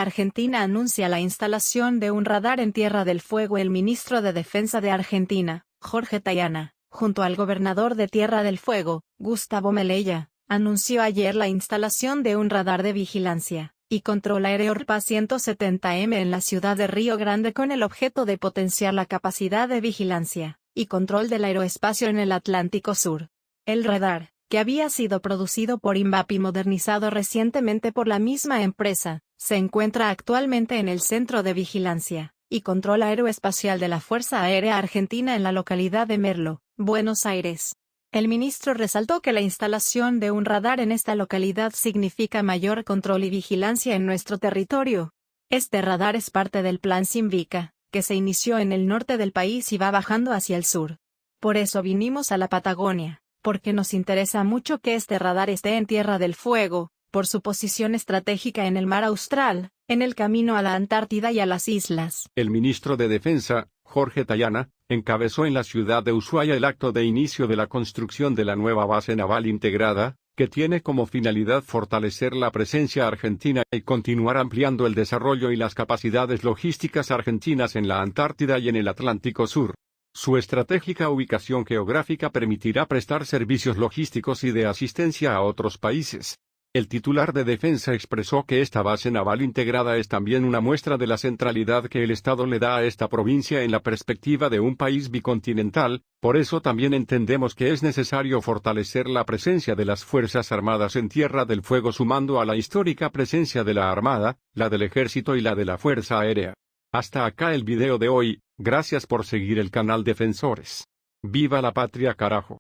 Argentina anuncia la instalación de un radar en Tierra del Fuego. El ministro de Defensa de Argentina, Jorge Tayana, junto al gobernador de Tierra del Fuego, Gustavo Melella, anunció ayer la instalación de un radar de vigilancia y control aéreo RPA 170M en la ciudad de Río Grande con el objeto de potenciar la capacidad de vigilancia y control del aeroespacio en el Atlántico Sur. El radar, que había sido producido por INVAP y modernizado recientemente por la misma empresa, se encuentra actualmente en el Centro de Vigilancia y Control Aeroespacial de la Fuerza Aérea Argentina en la localidad de Merlo, Buenos Aires. El ministro resaltó que la instalación de un radar en esta localidad significa mayor control y vigilancia en nuestro territorio. Este radar es parte del Plan Simvica, que se inició en el norte del país y va bajando hacia el sur. Por eso vinimos a la Patagonia, porque nos interesa mucho que este radar esté en Tierra del Fuego, por su posición estratégica en el mar Austral, en el camino a la Antártida y a las islas. El ministro de Defensa, Jorge Tayana, encabezó en la ciudad de Ushuaia el acto de inicio de la construcción de la nueva base naval integrada, que tiene como finalidad fortalecer la presencia argentina y continuar ampliando el desarrollo y las capacidades logísticas argentinas en la Antártida y en el Atlántico Sur. Su estratégica ubicación geográfica permitirá prestar servicios logísticos y de asistencia a otros países. El titular de Defensa expresó que esta base naval integrada es también una muestra de la centralidad que el Estado le da a esta provincia en la perspectiva de un país bicontinental. Por eso también entendemos que es necesario fortalecer la presencia de las Fuerzas Armadas en Tierra del Fuego sumando a la histórica presencia de la Armada, la del Ejército y la de la Fuerza Aérea. Hasta acá el video de hoy, gracias por seguir el canal Defensores. ¡Viva la patria carajo!